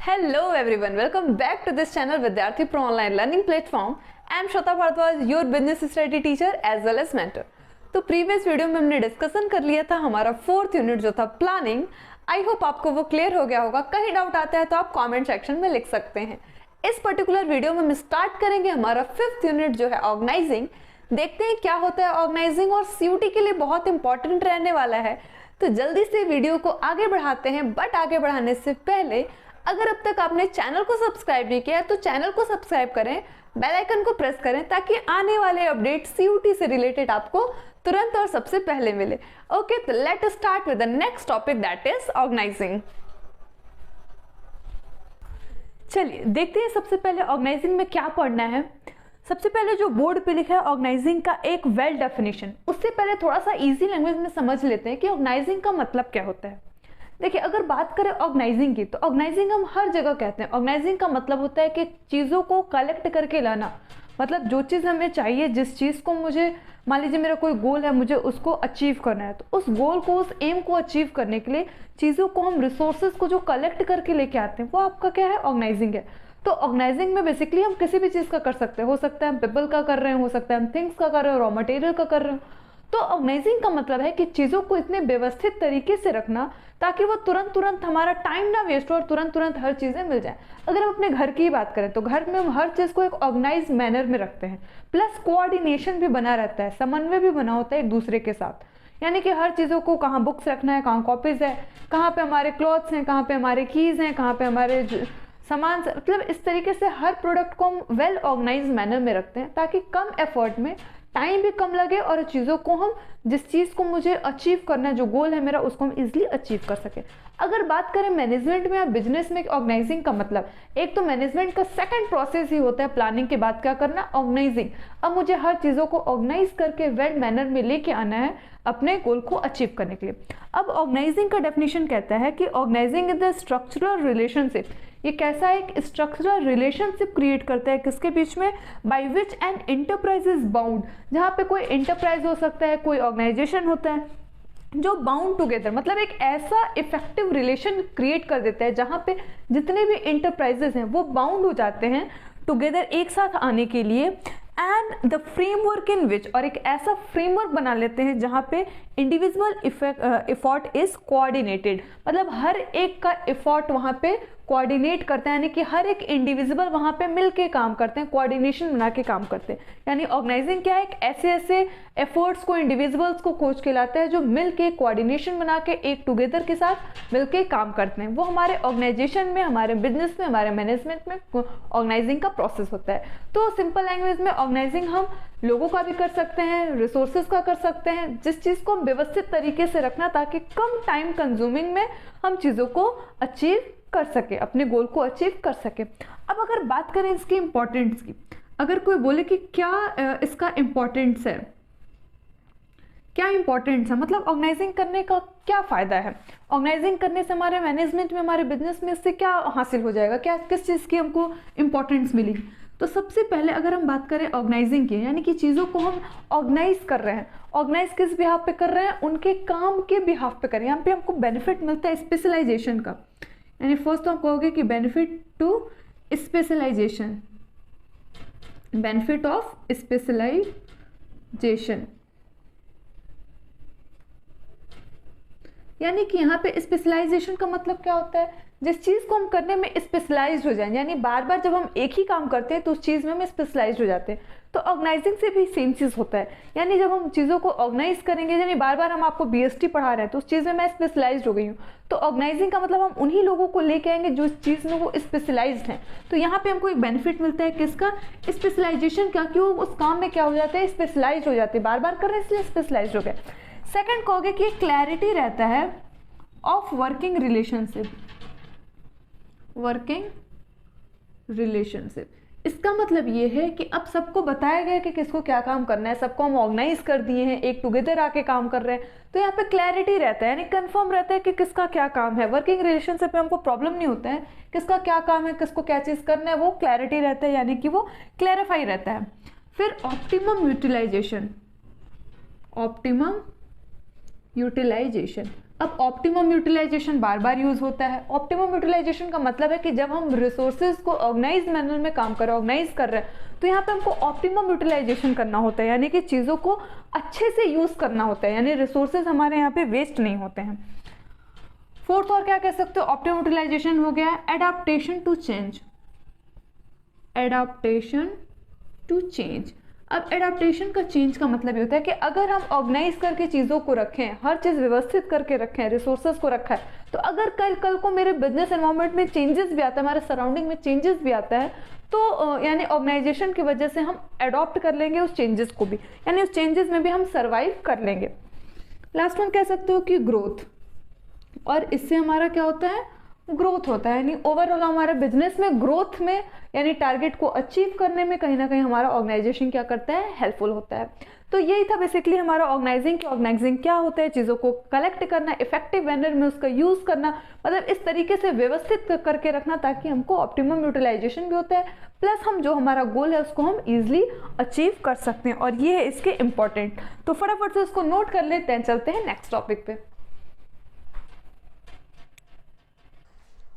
Hello everyone, welcome back to this channel Vidyarthi Pro Online Learning Platform. I am Shweta Bhardwaj, your business strategy teacher as well as mentor. तो previous video में हमने discussion कर लिया था हमारा fourth unit जो था planning. आई hope आपको वो क्लियर हो गया होगा. कहीं डाउट आता है तो आप कमेंट सेक्शन में लिख सकते हैं. इस पर्टिकुलर वीडियो में हम स्टार्ट करेंगे हमारा फिफ्थ यूनिट जो है ऑर्गेनाइजिंग. देखते हैं क्या होता है ऑर्गेनाइजिंग और सीयूटी के लिए बहुत इंपॉर्टेंट रहने वाला है. तो जल्दी से वीडियो को आगे बढ़ाते हैं. बट आगे बढ़ाने से पहले अगर अब तक आपने चैनल को सब्सक्राइब नहीं किया है तो चैनल को सब्सक्राइब करें, बेल आइकन को प्रेस करें ताकि आने वाले अपडेट सीयूटी से रिलेटेड आपको तुरंत और सबसे पहले मिले. ओके, तो let us start with the next topic that is organising. चलिए देखते हैं सबसे पहले ऑर्गेनाइजिंग में क्या पढ़ना है. सबसे पहले जो बोर्ड पे लिखा है ऑर्गेनाइजिंग का एक वेल डेफिनेशन, उससे पहले थोड़ा सा इजी लैंग्वेज में समझ लेते हैं कि ऑर्गेनाइजिंग का मतलब क्या होता है. देखिए, अगर बात करें ऑर्गेनाइजिंग की तो ऑर्गेनाइजिंग हम हर जगह कहते हैं. ऑर्गेनाइजिंग का मतलब होता है कि चीज़ों को कलेक्ट करके लाना. मतलब जो चीज़ हमें चाहिए, जिस चीज़ को मुझे, मान लीजिए मेरा कोई गोल है, मुझे उसको अचीव करना है, तो उस गोल को, उस एम को अचीव करने के लिए चीज़ों को हम, रिसोर्सेज को जो कलेक्ट करके लेके आते हैं, वो आपका क्या है, ऑर्गेनाइजिंग है. तो ऑर्गेनाइजिंग में बेसिकली हम किसी भी चीज़ का कर सकते हैं. हो सकता है हम पीपल का कर रहे हैं, हो सकता है हम थिंग्स का कर रहे हैं, रॉ मटेरियल का कर रहे हैं. तो ऑर्गेनाइजिंग का मतलब है कि चीज़ों को इतने व्यवस्थित तरीके से रखना ताकि वो तुरंत हमारा टाइम ना वेस्ट हो और तुरंत हर चीज़ें मिल जाए. अगर हम अपने घर की ही बात करें तो घर में हम हर चीज़ को एक ऑर्गेनाइज मैनर में रखते हैं. प्लस कोऑर्डिनेशन भी बना रहता है, समन्वय भी बना होता है एक दूसरे के साथ. यानी कि हर चीज़ों को, कहाँ बुक्स रखना है, कहाँ कॉपीज़ है, कहाँ पे हमारे क्लॉथ्स हैं, कहाँ पे हमारे कीज़ हैं, कहाँ पे हमारे सामान, मतलब इस तरीके से हर प्रोडक्ट को हम वेल ऑर्गेनाइज मैनर में रखते हैं ताकि कम एफर्ट में टाइम भी कम लगे और चीज़ों को हम, जिस चीज़ को मुझे अचीव करना है, जो गोल है मेरा, उसको हम इजीली अचीव कर सकें. अगर बात करें मैनेजमेंट में या बिजनेस में ऑर्गेनाइजिंग का मतलब, एक तो मैनेजमेंट का सेकंड प्रोसेस ही होता है प्लानिंग के बाद क्या करना, ऑर्गेनाइजिंग. अब मुझे हर चीज़ों को ऑर्गेनाइज करके वेल मैनर में लेके आना है अपने गोल को अचीव करने के लिए. अब ऑर्गेनाइजिंग का डेफिनेशन कहता है कि organising is the structural relationship. ये कैसा एक स्ट्रक्चरल रिलेशनशिप क्रिएट करता है किसके बीच में, by which an enterprise is bound. जहाँ पे कोई एंटरप्राइज हो सकता है, कोई ऑर्गेनाइजेशन होता है जो बाउंड टुगेदर, मतलब एक ऐसा इफेक्टिव रिलेशन क्रिएट कर देता है जहाँ पे जितने भी एंटरप्राइजेस हैं वो बाउंड हो जाते हैं टुगेदर एक साथ आने के लिए. एंड द फ्रेमवर्क इन विच, और एक ऐसा फ्रेमवर्क बना लेते हैं जहाँ पे इंडिविजुअल एफर्ट इज कोऑर्डिनेटेड. मतलब हर एक का एफर्ट वहाँ पे कोऑर्डिनेट करते हैं, यानी कि हर एक इंडिविजुअल वहाँ पे मिल के काम करते हैं, कोऑर्डिनेशन बना के काम करते हैं. यानी ऑर्गेनाइजिंग क्या है, एक ऐसे एफर्ट्स को, इंडिविजुअल्स को खोज के लाता है जो मिल के कोऑर्डिनेशन बना के एक टुगेदर के साथ मिल के काम करते हैं. वो हमारे ऑर्गेनाइजेशन में, हमारे बिजनेस में, हमारे मैनेजमेंट में ऑर्गेनाइजिंग का प्रोसेस होता है. तो सिंपल लैंग्वेज में ऑर्गेनाइजिंग हम लोगों का भी कर सकते हैं, रिसोर्सेज का कर सकते हैं, जिस चीज़ को हम व्यवस्थित तरीके से रखना ताकि कम टाइम कंज्यूमिंग में हम चीज़ों को अचीव कर सके, अपने गोल को अचीव कर सके. अब अगर बात करें इसकी इंपॉर्टेंस की, अगर कोई बोले कि क्या इसका इंपॉर्टेंस है, क्या इंपॉर्टेंस है, मतलब ऑर्गेनाइजिंग करने का क्या फ़ायदा है, ऑर्गेनाइजिंग करने से हमारे मैनेजमेंट में, हमारे बिजनेस में इससे क्या हासिल हो जाएगा, क्या किस चीज़ की हमको इंपॉर्टेंस मिलेगी. तो सबसे पहले अगर हम बात करें ऑर्गेनाइजिंग की, यानी कि चीज़ों को हम ऑर्गेनाइज कर रहे हैं. ऑर्गेनाइज किस बिहाफ पे कर रहे हैं, उनके काम के बिहाफ पे कर रहे हैं. यहाँ पे हमको बेनिफिट मिलता है स्पेशलाइजेशन का. यानी फर्स्ट तो आप कहोगे कि benefit to specialisation, benefit of specialisation, यानी कि यहाँ पे स्पेशलाइजेशन का मतलब क्या होता है, जिस चीज़ को हम करने में स्पेशलाइज्ड हो जाए. यानी बार बार जब हम एक ही काम करते हैं तो उस चीज़ में हम स्पेशलाइज्ड हो जाते हैं. तो ऑर्गेनाइजिंग से भी सेम चीज़ होता है. यानी जब हम चीज़ों को ऑर्गेनाइज करेंगे, यानी बार बार हम आपको बीएसटी पढ़ा रहे हैं तो उस चीज़ में मैं स्पेशलाइज्ड हो गई हूँ. तो ऑर्गेनाइजिंग का मतलब हम उन्हीं लोगों को लेके आएंगे जो इस चीज़ में वो स्पेशलाइज्ड हैं. तो यहाँ पे हमको एक बेनिफिट मिलता है किसका, स्पेशलाइजेशन का, कि वो उस काम में क्या हो जाते हैं, स्पेशलाइज हो जाते हैं. बार बार कर रहे हैं इसलिए स्पेशलाइज हो गए. सेकेंड कहोगे कि क्लैरिटी रहता है of working relationship, working relationship. इसका मतलब ये है कि अब सबको बताया गया कि किसको क्या काम करना है, सबको हम ऑर्गेनाइज कर दिए हैं, एक टुगेदर आके काम कर रहे हैं. तो यहाँ पे क्लैरिटी रहता है, यानी कंफर्म रहता है कि किसका क्या काम है. वर्किंग रिलेशनशिप में हमको प्रॉब्लम नहीं होता है किसका क्या काम है, किसको क्या चीज़ करना है, वो क्लैरिटी रहता है, यानी कि वो क्लैरिफाई रहता है. फिर ऑप्टिमम यूटिलाइजेशन, ऑप्टिमम यूटिलाइजेशन, अब ऑप्टिमम यूटिलाइजेशन बार बार यूज होता है। ऑप्टिमम यूटिलाइजेशन का मतलब है कि जब हम रिसोर्सेज को ऑर्गेनाइज मैनर में काम कर रहे हैं, ऑर्गेनाइज कर रहे हैं, तो यहाँ पे हमको ऑप्टिमम यूटिलाइजेशन करना होता है, यानी कि चीज़ों को अच्छे से यूज करना होता है, यानी रिसोर्सेज हमारे यहाँ पे वेस्ट नहीं होते हैं। फोर्थ और क्या कह सकते हो, ऑप्टिमम यूटिलाइजेशन हो गया adaptation to change. Adaptation to change. अब एडाप्टेशन का चेंज का मतलब ये होता है कि अगर हम ऑर्गेनाइज करके चीज़ों को रखें, हर चीज़ व्यवस्थित करके रखें, रिसोर्सेज को रखा है, तो अगर कल को मेरे बिजनेस एनवायरनमेंट में चेंजेस भी आता है, हमारे सराउंडिंग में चेंजेस भी आता है, तो यानी ऑर्गेनाइजेशन की वजह से हम अडॉप्ट कर लेंगे उस चेंजेस को भी, यानी उस चेंजेस में भी हम सर्वाइव कर लेंगे। लास्ट वन कह सकते हो कि ग्रोथ, और इससे हमारा क्या होता है, ग्रोथ होता है, यानी ओवरऑल हमारे बिजनेस में ग्रोथ में, यानी टारगेट को अचीव करने में कहीं ना कहीं हमारा ऑर्गेनाइजेशन क्या करता है, हेल्पफुल होता है। तो यही था बेसिकली हमारा ऑर्गेनाइजिंग कि ऑर्गेनाइजिंग क्या होता है, चीज़ों को कलेक्ट करना, इफेक्टिव मैनर में उसका यूज़ करना, मतलब इस तरीके से व्यवस्थित करके रखना ताकि हमको ऑप्टिमम यूटिलाइजेशन भी होता है, प्लस हम जो हमारा गोल है उसको हम ईजिली अचीव कर सकते हैं, और ये है इसके इम्पॉर्टेंट। तो फटाफट से उसको नोट कर लेते हैं, चलते हैं नेक्स्ट टॉपिक पे।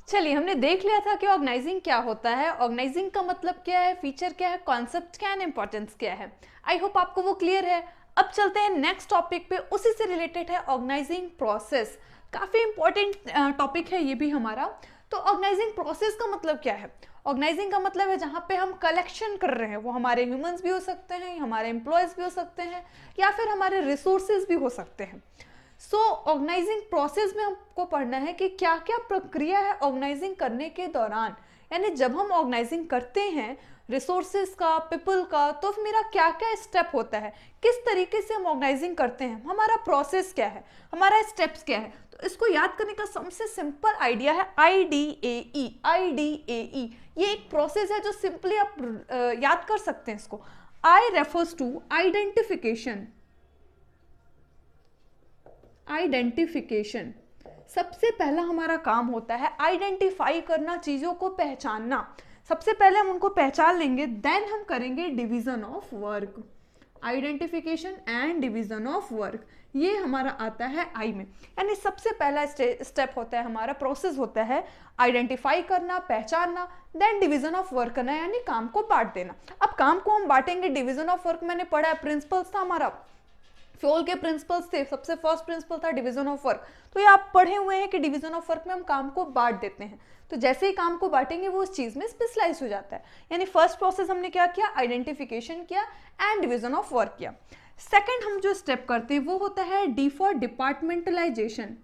चलिए, हमने देख लिया था कि ऑर्गेनाइजिंग क्या होता है, ऑर्गेनाइजिंग का मतलब क्या है, फीचर क्या है, कॉन्सेप्ट क्या है, इंपॉर्टेंस क्या है। आई होप आपको वो क्लियर है। अब चलते हैं नेक्स्ट टॉपिक पे, उसी से रिलेटेड है ऑर्गेनाइजिंग प्रोसेस। काफ़ी इंपॉर्टेंट टॉपिक है ये भी हमारा। तो ऑर्गेनाइजिंग प्रोसेस का मतलब क्या है, ऑर्गेनाइजिंग का मतलब है जहाँ पे हम कलेक्शन कर रहे हैं, वो हमारे ह्यूमंस भी हो सकते हैं, हमारे एम्प्लॉयज़ भी हो सकते हैं, या फिर हमारे रिसोर्सेज भी हो सकते हैं। सो ऑर्गेनाइजिंग प्रोसेस में हमको पढ़ना है कि क्या क्या प्रक्रिया है ऑर्गेनाइजिंग करने के दौरान, यानी जब हम ऑर्गेनाइजिंग करते हैं रिसोर्सेज का, पीपल का, तो मेरा क्या क्या स्टेप होता है, किस तरीके से हम ऑर्गेनाइजिंग करते हैं, हमारा प्रोसेस क्या है, हमारा स्टेप्स क्या है। तो इसको याद करने का सबसे सिंपल आइडिया है IDAE। IDAE ये एक प्रोसेस है जो सिंपली आप याद कर सकते हैं इसको। I refers to identification. Identification, सबसे पहला हमारा काम होता है आइडेंटिफाई करना, चीज़ों को पहचानना। सबसे पहले हम उनको पहचान लेंगे, देन हम करेंगे division of work. Identification and division of work, ये हमारा आता है आई में, यानी सबसे पहला स्टेप होता है हमारा, प्रोसेस होता है आइडेंटिफाई करना, पहचानना, देन डिवीजन ऑफ वर्क करना, यानी काम को बांट देना। अब काम को हम बांटेंगे, डिवीजन ऑफ वर्क मैंने पढ़ा है, प्रिंसिपल्स था हमारा, फ्योल के प्रिंसिपल्स थे, सबसे फर्स्ट प्रिंसिपल था डिवीजन ऑफ वर्क। तो ये आप पढ़े हुए हैं कि डिवीजन ऑफ वर्क में हम काम को बांट देते हैं, तो जैसे ही काम को बांटेंगे वो उस चीज में स्पेशलाइज हो जाता है। यानी फर्स्ट प्रोसेस हमने क्या किया, आइडेंटिफिकेशन किया एंड डिवीजन ऑफ वर्क किया। सेकंड हम जो स्टेप करते हैं वो होता है डी फॉर डिपार्टमेंटलाइजेशन।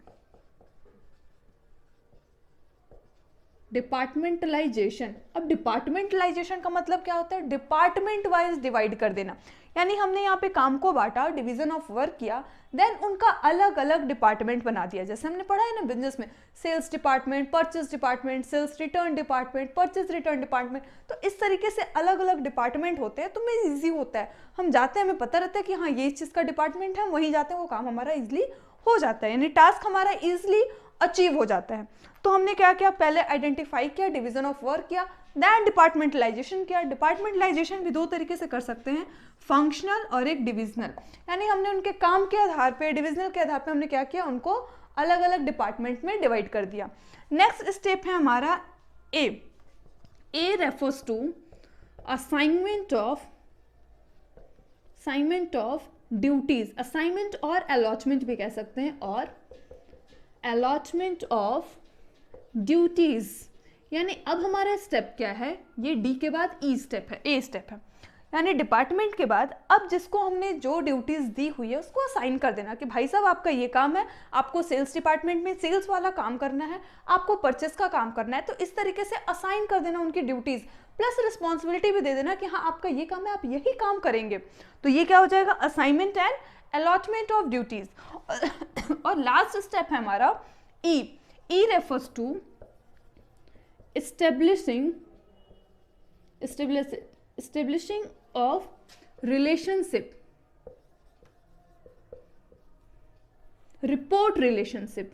डिपार्टमेंटलाइजेशन, अब डिपार्टमेंटलाइजेशन का मतलब क्या होता है, डिपार्टमेंट वाइज डिवाइड कर देना, यानी हमने यहाँ पे काम को बांटा, डिवीजन ऑफ वर्क किया, देन उनका अलग अलग डिपार्टमेंट बना दिया। जैसे हमने पढ़ा है ना बिजनेस में, sales department, purchase department, sales return department, purchase return department, तो इस तरीके से अलग अलग डिपार्टमेंट होते हैं, तो हमें ईजी होता है, हम जाते हैं, हमें पता रहता है कि हाँ ये इस चीज़ का डिपार्टमेंट है, वहीं जाते हैं, वो काम हमारा ईजिली हो जाता है, यानी टास्क हमारा ईजिली अचीव हो जाता है। तो हमने क्या किया, पहले आइडेंटिफाई किया, डिवीजन ऑफ वर्क किया, देन डिपार्टमेंटलाइजेशन किया। डिपार्टमेंटलाइजेशन भी दो तरीके से कर सकते हैं, फंक्शनल और एक डिविजनल, यानी हमने उनके काम के आधार पे, डिविजनल के आधार पे हमने क्या किया, उनको अलग अलग डिपार्टमेंट में डिवाइड कर दिया। नेक्स्ट स्टेप है हमारा A. A refers to assignment of duties, assignment और अलॉटमेंट भी कह सकते हैं, और अलॉटमेंट ऑफ ड्यूटीज, यानी अब हमारा स्टेप क्या है, ये डी के बाद ई स्टेप है, ए स्टेप है, यानी डिपार्टमेंट के बाद अब जिसको हमने जो ड्यूटीज दी हुई है उसको असाइन कर देना कि भाई साहब आपका ये काम है, आपको सेल्स डिपार्टमेंट में सेल्स वाला काम करना है, आपको परचेस का काम करना है, तो इस तरीके से असाइन कर देना उनकी ड्यूटीज, प्लस रिस्पॉन्सिबिलिटी भी दे देना कि हाँ आपका ये काम है, आप यही काम करेंगे। तो ये क्या हो जाएगा, assignment and allotment of duties. और लास्ट स्टेप है हमारा E. E refers to establishing of relationship, report relationship,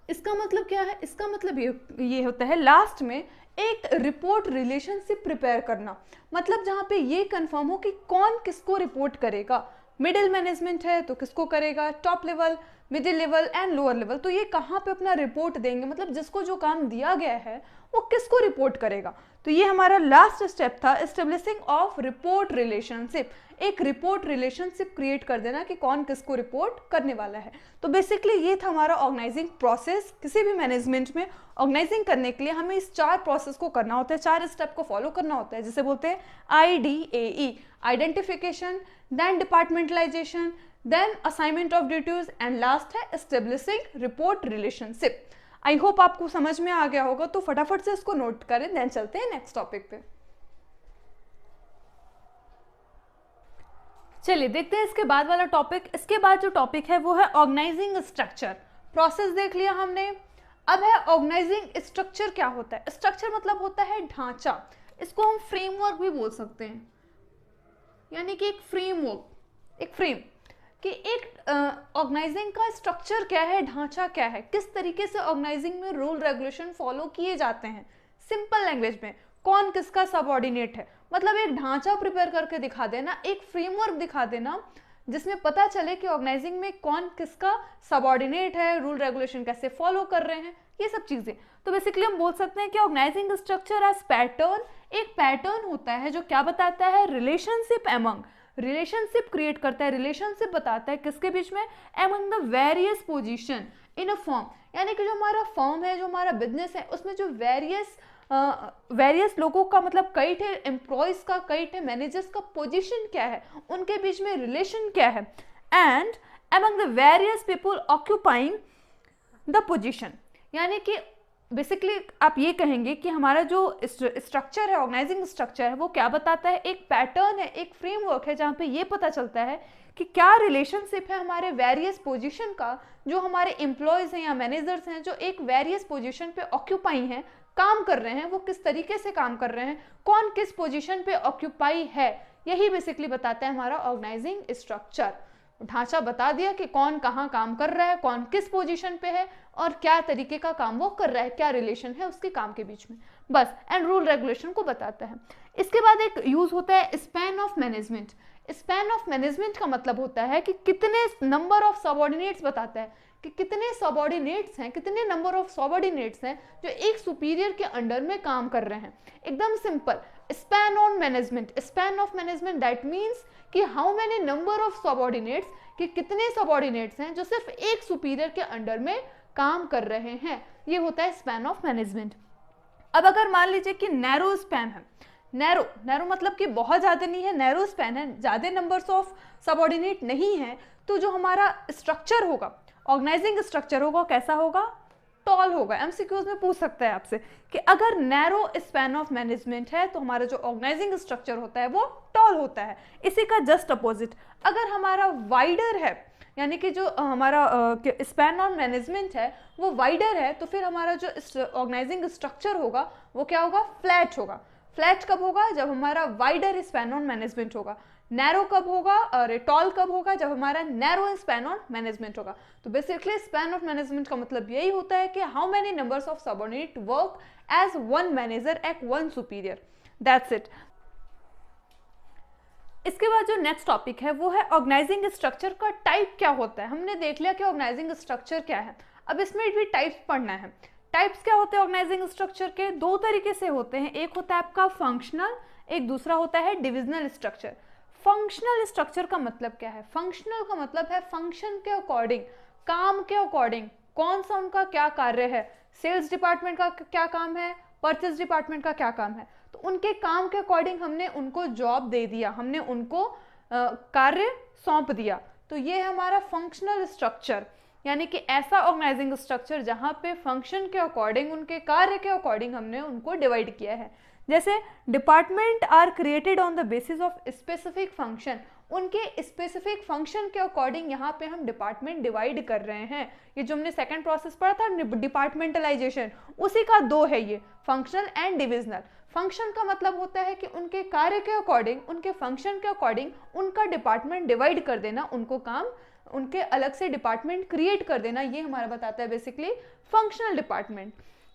इसका मतलब क्या है? इसका मतलब ये होता है लास्ट में एक रिपोर्ट रिलेशनशिप प्रिपेयर करना, मतलब जहाँ पे ये कंफर्म हो कि कौन किसको रिपोर्ट करेगा। मिडिल मैनेजमेंट है तो किसको करेगा, top level, middle level and lower level, तो ये कहाँ पे अपना रिपोर्ट देंगे, मतलब जिसको जो काम दिया गया है वो किसको रिपोर्ट करेगा। तो ये हमारा लास्ट स्टेप था, एस्टेब्लिशिंग ऑफ रिपोर्ट रिलेशनशिप। एक रिपोर्ट रिलेशनशिप क्रिएट कर देना कि कौन किसको रिपोर्ट करने वाला है। तो बेसिकली ये था हमारा ऑर्गेनाइजिंग प्रोसेस। किसी भी मैनेजमेंट में ऑर्गेनाइजिंग करने के लिए हमें इस 4 प्रोसेस को करना होता है, 4 स्टेप को फॉलो करना होता है, जिसे बोलते हैं IDAE, identification, then departmentalization, then assignment of duties and last है establishing report relationship. I hope आपको समझ में आ गया होगा, तो फटाफट से इसको नोट करें, देन चलते हैं नेक्स्ट टॉपिक पे। चलिए देखते हैं इसके बाद वाला टॉपिक। इसके बाद जो टॉपिक है वो है ऑर्गेनाइजिंग स्ट्रक्चर। प्रोसेस देख लिया हमने, अब है ऑर्गेनाइजिंग स्ट्रक्चर। क्या होता है स्ट्रक्चर? मतलब होता है ढांचा। इसको हम फ्रेमवर्क भी बोल सकते हैं, यानी कि एक फ्रेमवर्क, एक फ्रेम कि एक ऑर्गेनाइजिंग का स्ट्रक्चर क्या है, ढांचा क्या है, किस तरीके से ऑर्गेनाइजिंग में रूल रेगुलेशन फॉलो किए जाते हैं। सिंपल लैंग्वेज में कौन किसका सबऑर्डिनेट है, मतलब एक ढांचा प्रिपेयर करके दिखा देना, एक फ्रेमवर्क दिखा देना जिसमें पता चले कि ऑर्गेनाइजिंग में कौन किसका सबऑर्डिनेट है, रूल रेगुलेशन कैसे फॉलो कर रहे हैं, ये सब चीजें। तो बेसिकली हम बोल सकते हैं कि ऑर्गेनाइजिंग स्ट्रक्चर एज पैटर्न, एक पैटर्न होता है जो क्या बताता है, रिलेशनशिप एमंग, रिलेशनशिप क्रिएट करता है, रिलेशनशिप बताता है किसके बीच में, among the various position in a firm, यानी कि जो हमारा फर्म है, जो हमारा बिजनेस है, उसमें जो वेरियस लोगों का, मतलब कई थे एम्प्लॉयज का, कई थे मैनेजर्स का पोजीशन क्या है, उनके बीच में रिलेशन क्या है, and among the various people occupying the position. यानी कि बेसिकली आप ये कहेंगे कि हमारा जो स्ट्रक्चर है, ऑर्गेनाइजिंग स्ट्रक्चर है, वो क्या बताता है, एक पैटर्न है, एक फ्रेमवर्क है, जहाँ पे ये पता चलता है कि क्या रिलेशनशिप है हमारे वेरियस पोजीशन का, जो हमारे एम्प्लॉयज हैं या मैनेजर्स हैं जो एक वेरियस पोजीशन पे ऑक्यूपाई हैं, काम कर रहे हैं, वो किस तरीके से काम कर रहे हैं, कौन किस पोजीशन पे ऑक्यूपाई है, यही बेसिकली बताता है हमारा ऑर्गेनाइजिंग स्ट्रक्चर। ढांचा बता दिया कि कौन कहाँ काम कर रहा है, कौन किस पोजीशन पे है और क्या तरीके का काम वो कर रहा है, क्या रिलेशन है उसके काम के बीच में, बस। एंड रूल रेगुलेशन को बताता है। इसके बाद एक यूज होता है span of management. Span of management का मतलब होता है कि कितने नंबर ऑफ सबऑर्डिनेट्स बताता है कि कितने सबऑर्डिनेट्स हैं, कितने नंबर ऑफ सबऑर्डिनेट्स हैं जो एक सुपीरियर के अंडर में काम कर रहे हैं। एकदम simple, span on management, span of management that means कि how many number of subordinates, कि कितने सबऑर्डिनेट्स हैं जो सिर्फ एक सुपीरियर के अंडर में काम कर रहे हैं, ये होता है स्पैन ऑफ मैनेजमेंट। अब अगर मान लीजिए कि नैरो स्पैन है, नैरो मतलब कि बहुत ज़्यादा नहीं है, नैरो स्पैन है, ज़्यादा नंबर्स ऑफ सबऑर्डिनेट नहीं है, तो जो हमारा स्ट्रक्चर होगा, ऑर्गेनाइजिंग स्ट्रक्चर होगा, कैसा होगा, टॉल होगा। एमसीक्यूज में पूछ सकता है आपसे कि अगर नैरो स्पैन ऑफ मैनेजमेंट है तो हमारा जो ऑर्गेनाइजिंग स्ट्रक्चर होता है वो टॉल होता है। इसी का जस्ट अपोजिट, अगर हमारा वाइडर है, यानी कि जो हमारा स्पैन ऑन मैनेजमेंट है वो वाइडर है, तो फिर हमारा जो ऑर्गेनाइजिंग स्ट्रक्चर होगा वो क्या होगा, फ्लैट होगा। फ्लैट कब होगा, जब हमारा वाइडर स्पैन ऑन मैनेजमेंट होगा। नैरो कब होगा और टॉल कब होगा, जब हमारा नैरो स्पैन ऑन मैनेजमेंट होगा। तो बेसिकली स्पैन ऑफ मैनेजमेंट का मतलब यही होता है कि how many numbers of subordinate work as one manager at one superior, that's it. इसके बाद जो नेक्स्ट टॉपिक है वो है ऑर्गेनाइजिंग स्ट्रक्चर का टाइप क्या होता है। हमने देख लिया कि ऑर्गेनाइजिंग स्ट्रक्चर क्या है, अब इसमें भी टाइप्स पढ़ना है। टाइप्स क्या होते हैं ऑर्गेनाइजिंग स्ट्रक्चर के, 2 तरीके से होते हैं, एक होता है आपका फंक्शनल, एक दूसरा होता है डिविजनल स्ट्रक्चर। फंक्शनल स्ट्रक्चर का मतलब क्या है, फंक्शनल का मतलब है फंक्शन के अकॉर्डिंग, काम के अकॉर्डिंग, कौन सा उनका क्या कार्य है, सेल्स डिपार्टमेंट का क्या काम है, परचेज डिपार्टमेंट का क्या काम है, तो उनके काम के अकॉर्डिंग हमने उनको जॉब दे दिया, हमने उनको कार्य सौंप दिया, तो ये है हमारा फंक्शनल स्ट्रक्चर। यानी कि ऐसा ऑर्गेनाइजिंग स्ट्रक्चर जहाँ पे फंक्शन के अकॉर्डिंग, उनके कार्य के अकॉर्डिंग हमने उनको डिवाइड किया है। जैसे department are created on the basis of specific function, उनके स्पेसिफिक फंक्शन के अकॉर्डिंग यहाँ पे हम डिपार्टमेंट डिवाइड कर रहे हैं। ये जो हमने सेकंड प्रोसेस पढ़ा था डिपार्टमेंटलाइजेशन, उसी का 2 है ये, फंक्शनल एंड डिविजनल। फंक्शन का मतलब होता है कि उनके कार्य के अकॉर्डिंग, उनके फंक्शन के अकॉर्डिंग उनका डिपार्टमेंट डिवाइड कर देना, उनको काम उनके अलग से डिपार्टमेंट क्रिएट कर देना, ये हमारा बताता है बेसिकली फंक्शनल डिपार्टमेंट।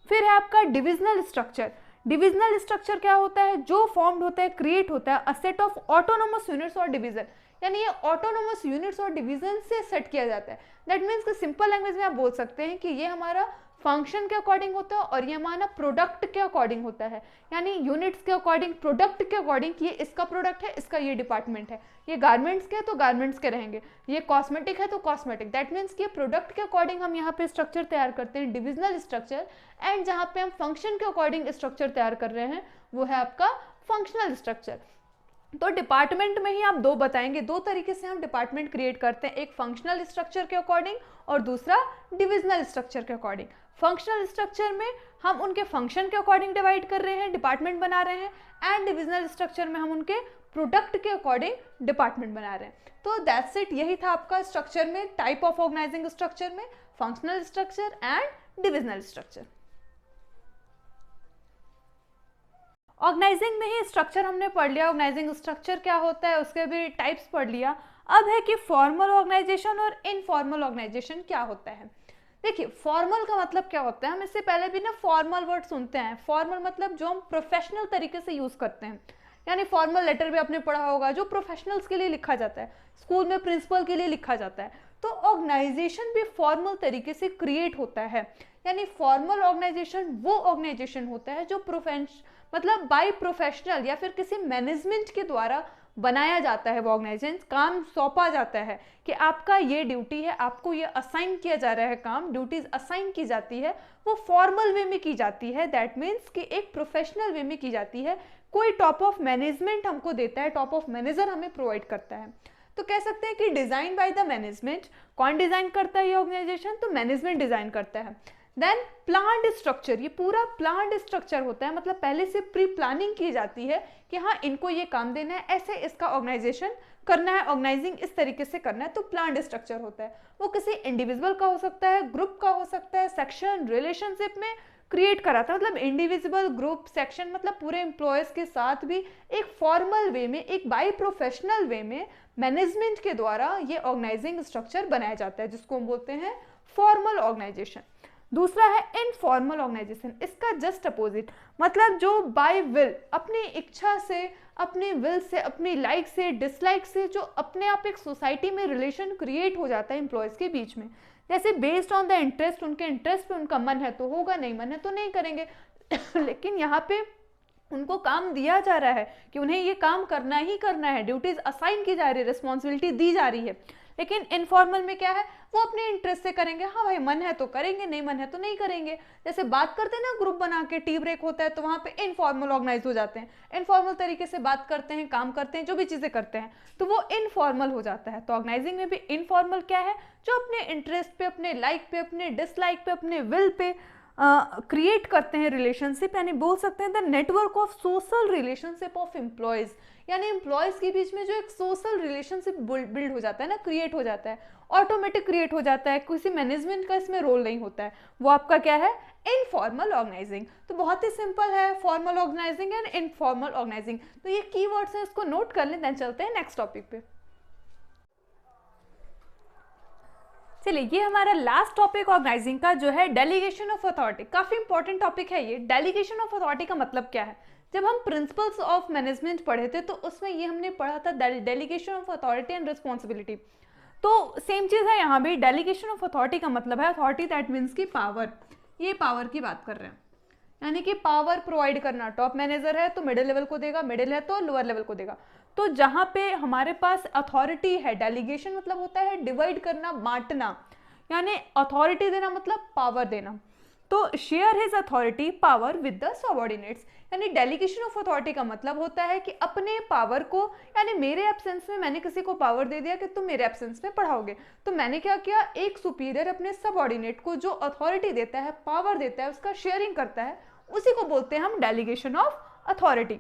फिर है आपका डिविजनल स्ट्रक्चर। डिविजनल स्ट्रक्चर क्या होता है? जो फॉर्म्ड होता है, क्रिएट होता है a set of autonomous units और डिवीजन, यानी ये ऑटोनोमस यूनिट्स और डिवीजन से सेट किया जाता है। दैट मीन्स कि सिंपल लैंग्वेज में आप बोल सकते हैं कि ये हमारा फंक्शन के अकॉर्डिंग होता है और ये हमारा प्रोडक्ट के अकॉर्डिंग होता है, यानी यूनिट्स के अकॉर्डिंग, प्रोडक्ट के अकॉर्डिंग कि ये इसका प्रोडक्ट है, इसका ये डिपार्टमेंट है, ये गारमेंट्स के है तो गारमेंट्स के रहेंगे, ये कॉस्मेटिक है तो कॉस्मेटिक। दैट मीन्स कि प्रोडक्ट के अकॉर्डिंग हम यहाँ पे स्ट्रक्चर तैयार करते हैं, डिविजनल स्ट्रक्चर। एंड जहाँ पे हम फंक्शन के अकॉर्डिंग स्ट्रक्चर तैयार कर रहे हैं वो है आपका फंक्शनल स्ट्रक्चर। तो डिपार्टमेंट में ही आप दो बताएंगे, दो तरीके से हम डिपार्टमेंट क्रिएट करते हैं, एक फंक्शनल स्ट्रक्चर के अकॉर्डिंग और दूसरा डिविजनल स्ट्रक्चर के अकॉर्डिंग। फंक्शनल स्ट्रक्चर में हम उनके फंक्शन के अकॉर्डिंग डिवाइड कर रहे हैं, डिपार्टमेंट बना रहे हैं, एंड डिविजनल स्ट्रक्चर में हम उनके प्रोडक्ट के अकॉर्डिंग डिपार्टमेंट बना रहे हैं। तो दैट्स इट, यही था आपका स्ट्रक्चर में, टाइप ऑफ ऑर्गेनाइजिंग स्ट्रक्चर में, functional structure and divisional structure. Organising में ही स्ट्रक्चर हमने पढ़ लिया, ऑर्गेनाइजिंग स्ट्रक्चर क्या होता है उसके भी टाइप्स पढ़ लिया। अब है कि फॉर्मल ऑर्गेनाइजेशन और इनफॉर्मल ऑर्गेनाइजेशन क्या होता है। देखिए फॉर्मल का मतलब क्या होता है, हम इससे पहले भी ना फॉर्मल वर्ड सुनते हैं। फॉर्मल मतलब जो हम प्रोफेशनल तरीके से यूज करते हैं, यानी फॉर्मल लेटर भी आपने पढ़ा होगा जो प्रोफेशनल्स के लिए लिखा जाता है, स्कूल में प्रिंसिपल के लिए लिखा जाता है। तो ऑर्गेनाइजेशन भी फॉर्मल तरीके से क्रिएट होता है, यानी फॉर्मल ऑर्गेनाइजेशन वो ऑर्गेनाइजेशन होता है जो मतलब बाय प्रोफेशनल या फिर किसी मैनेजमेंट के द्वारा बनाया जाता है। वो ऑर्गेनाइजेशन काम सौंपा जाता है कि आपका ये ड्यूटी है, आपको ये असाइन किया जा रहा है, काम ड्यूटीज असाइन की जाती है, वो फॉर्मल वे में की जाती है। दैट मीन्स कि एक प्रोफेशनल वे में की जाती है, कोई टॉप ऑफ मैनेजमेंट हमको देता है, टॉप ऑफ मैनेजर हमें प्रोवाइड करता है। तो कह सकते हैं कि डिजाइन बाय द मैनेजमेंट। कौन डिजाइन करता है ये ऑर्गेनाइजेशन? तो मैनेजमेंट डिजाइन करता है। देन प्लान्ड स्ट्रक्चर, ये पूरा प्लान्ड स्ट्रक्चर होता है, मतलब पहले से प्री प्लानिंग की जाती है कि हाँ इनको ये काम देना है, ऐसे इसका ऑर्गेनाइजेशन करना है, ऑर्गेनाइजिंग इस तरीके से करना है, तो प्लान्ड स्ट्रक्चर होता है। वो किसी इंडिविजुअल का हो सकता है, ग्रुप का हो सकता है, सेक्शन रिलेशनशिप में क्रिएट करा था, मतलब इंडिविजुअल, ग्रुप, सेक्शन, मतलब पूरे एम्प्लॉयज के साथ भी एक फॉर्मल वे में, एक बाय प्रोफेशनल वे में मैनेजमेंट के द्वारा ये ऑर्गेनाइजिंग स्ट्रक्चर बनाया जाता है, जिसको हम बोलते हैं फॉर्मल ऑर्गेनाइजेशन। दूसरा है इनफॉर्मल ऑर्गेनाइजेशन, इसका जस्ट अपोजिट, मतलब जो बाय विल, अपनी इच्छा से, अपनी विल से, अपनी लाइक से, डिसलाइक से जो अपने आप एक सोसाइटी में रिलेशन क्रिएट हो जाता है एम्प्लॉयज के बीच में, जैसे बेस्ड ऑन द इंटरेस्ट, उनके इंटरेस्ट पे उनका मन है तो होगा, नहीं मन है तो नहीं करेंगे लेकिन यहाँ पे उनको काम दिया जा रहा है कि उन्हें ये काम करना ही करना है, ड्यूटीज असाइन की जा रही है, रिस्पॉन्सिबिलिटी दी जा रही है। लेकिन इनफॉर्मल में क्या है, वो अपने इंटरेस्ट से करेंगे, हाँ भाई मन है तो करेंगे, नहीं मन है तो नहीं करेंगे। जैसे बात करते हैं ना, ग्रुप बना के टी ब्रेक होता है तो वहाँ पे इनफॉर्मल ऑर्गेनाइज हो जाते हैं, इनफॉर्मल तरीके से बात करते हैं, काम करते हैं, जो भी चीज़ें करते हैं तो वो इनफॉर्मल हो जाता है। तो ऑर्गेनाइजिंग में भी इनफॉर्मल क्या है, जो अपने इंटरेस्ट पे, अपने लाइक पे, अपने डिसलाइक पे, अपने विल पे क्रिएट करते हैं रिलेशनशिप, यानी बोल सकते हैं the network of social relationship of employees, यानी एम्प्लॉयज के बीच में जो एक सोशल रिलेशनशिप बिल्ड हो जाता है ना, क्रिएट हो जाता है, ऑटोमेटिक क्रिएट हो जाता है, किसी मैनेजमेंट का इसमें रोल नहीं होता है, वो आपका क्या है, इनफॉर्मल ऑर्गेनाइजिंग। तो बहुत ही सिंपल है, formal organising and informal organising. तो ये कीवर्ड्स हैं, इसको नोट कर लें, देन चलते हैं नेक्स्ट टॉपिक पे। चलिए, ये हमारा लास्ट टॉपिक ऑर्गेनाइजिंग का जो है डेलीगेशन ऑफ अथॉरिटी। काफी इंपॉर्टेंट टॉपिक है ये। डेलीगेशन ऑफ अथॉरिटी का मतलब क्या है? जब हम प्रिंसिपल्स ऑफ मैनेजमेंट पढ़े थे तो उसमें ये हमने पढ़ा था delegation of authority and responsibility. तो सेम चीज है यहाँ भी। डेलीगेशन ऑफ अथॉरिटी का मतलब है अथॉरिटी, दैट मीन्स की पावर। ये पावर की बात कर रहे हैं, यानी कि पावर प्रोवाइड करना। टॉप मैनेजर है तो मिडिल लेवल को देगा, मिडिल है तो लोअर लेवल को देगा। तो जहाँ पे हमारे पास अथॉरिटी है, डेलीगेशन मतलब होता है डिवाइड करना, बांटना, यानी अथॉरिटी देना मतलब पावर देना। तो share his authority power with the subordinates, यानी डेलीगेशन ऑफ अथॉरिटी का मतलब होता है कि अपने पावर को, यानी मेरे एब्सेंस में मैंने किसी को पावर दे दिया कि तुम मेरे एब्सेंस में पढ़ाओगे, तो मैंने क्या किया, एक सुपीरियर अपने सबऑर्डिनेट को जो अथॉरिटी देता है, पावर देता है, उसका शेयरिंग करता है, उसी को बोलते हैं हम डेलीगेशन ऑफ अथॉरिटी।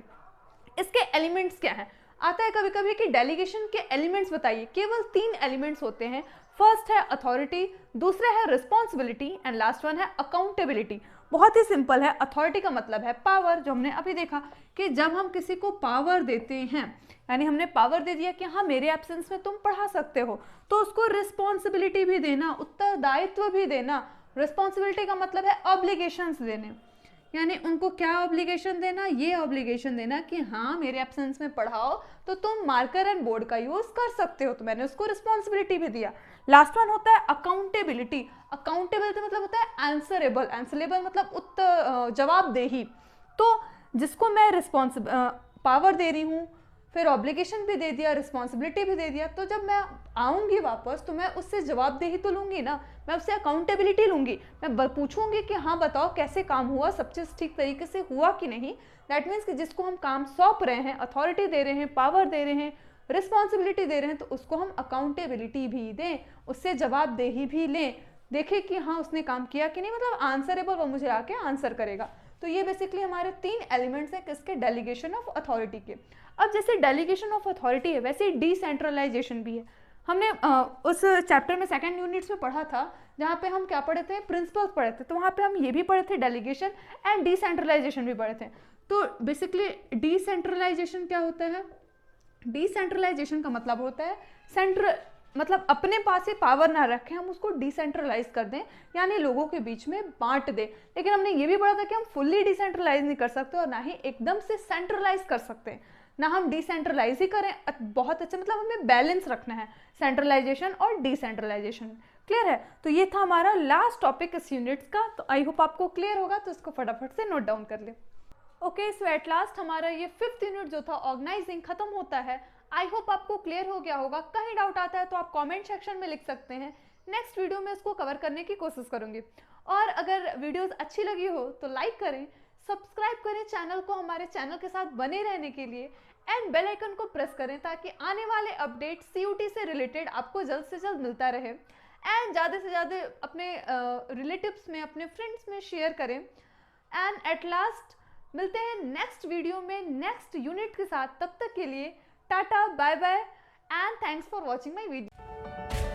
इसके एलिमेंट्स क्या हैं? आता है कभी कभी कि डेलीगेशन के एलिमेंट्स बताइए। केवल 3 एलिमेंट्स होते हैं। फर्स्ट है अथॉरिटी, दूसरा है रिस्पॉन्सिबिलिटी एंड लास्ट वन है अकाउंटेबिलिटी। बहुत ही सिंपल है। अथॉरिटी का मतलब है पावर, जो हमने अभी देखा कि जब हम किसी को पावर देते हैं, यानी हमने पावर दे दिया कि हाँ मेरे एब्सेंस में तुम पढ़ा सकते हो, तो उसको रिस्पॉन्सिबिलिटी भी देना, उत्तरदायित्व भी देना। रिस्पॉन्सिबिलिटी का मतलब है ऑब्लिगेशंस देने, यानी उनको क्या ऑब्लिगेशन देना, ये ऑब्लिगेशन देना कि हाँ मेरे एब्सेंस में पढ़ाओ तो तुम मार्कर एंड बोर्ड का यूज कर सकते हो, तो मैंने उसको रिस्पॉन्सिबिलिटी भी दिया। लास्ट वन होता है अकाउंटेबिलिटी। अकाउंटेबिलिटी मतलब होता है आंसरेबल, आंसरेबल मतलब जवाबदेही। तो जिसको मैं पावर दे रही हूँ, फिर ऑब्लिगेशन भी दे दिया, रिस्पॉन्सिबिलिटी भी दे दिया, तो जब मैं आऊँगी वापस तो मैं उससे जवाबदेही तो लूँगी ना, मैं उससे अकाउंटेबिलिटी लूँगी। मैं पूछूंगी कि हाँ बताओ कैसे काम हुआ, सब चीज़ ठीक तरीके से हुआ कि नहीं। दैट मीन्स कि जिसको हम काम सौंप रहे हैं, अथॉरिटी दे रहे हैं, पावर दे रहे हैं, रिस्पॉन्सिबिलिटी दे रहे हैं, तो उसको हम अकाउंटेबिलिटी भी दें, उससे जवाबदेही भी लें, देखें कि हाँ उसने काम किया कि नहीं, मतलब आंसरेबल, वो मुझे आके आंसर करेगा। तो ये बेसिकली हमारे 3 एलिमेंट्स हैं किसके, डेलीगेशन ऑफ अथॉरिटी के। अब जैसे डेलीगेशन ऑफ अथॉरिटी है, वैसे ही डिसेंट्रलाइजेशन भी है। हमने उस चैप्टर में सेकेंड यूनिट्स में पढ़ा था, जहाँ पे हम क्या पढ़े थे, प्रिंसिपल्स पढ़े थे, तो वहाँ पे हम ये भी पढ़े थे, डेलीगेशन एंड डिसेंट्रलाइजेशन भी पढ़े थे। तो बेसिकली डिसेंट्रलाइजेशन क्या होता है, डिसेंट्रलाइजेशन का मतलब होता है सेंट्रल, मतलब अपने पास ही पावर ना रखें, हम उसको डिसेंट्रलाइज कर दें, यानी लोगों के बीच में बांट दें। लेकिन हमने ये भी पढ़ा था कि हम फुल्ली डिसेंट्रलाइज नहीं कर सकते और ना ही एकदम से सेंट्रलाइज कर सकते हैं, ना हम डिसेंट्रलाइज ही करें बहुत अच्छा, मतलब हमें बैलेंस रखना है सेंट्रलाइजेशन और डिसेंट्रलाइजेशन। क्लियर है? तो ये था हमारा लास्ट टॉपिक इस यूनिट्स का। तो आई होप आपको क्लियर होगा, तो इसको फटाफट से नोट डाउन कर ले। ओके, सो एट लास्ट हमारा ये 5th यूनिट जो था ऑर्गेनाइजिंग खत्म होता है। आई होप आपको क्लियर हो गया होगा। कहीं डाउट आता है तो आप कमेंट सेक्शन में लिख सकते हैं, नेक्स्ट वीडियो में इसको कवर करने की कोशिश करूंगी। और अगर वीडियोस अच्छी लगी हो तो लाइक करें, सब्सक्राइब करें चैनल को हमारे चैनल के साथ बने रहने के लिए, एंड बेल आइकन को प्रेस करें ताकि आने वाले अपडेट CUT से रिलेटेड आपको जल्द से जल्द मिलता रहे। एंड ज़्यादा से ज़्यादा अपने रिलेटिव्स में, अपने फ्रेंड्स में शेयर करें। एंड एट लास्ट मिलते हैं नेक्स्ट वीडियो में नेक्स्ट यूनिट के साथ। तब तक के लिए tata, bye bye and thanks for watching my video.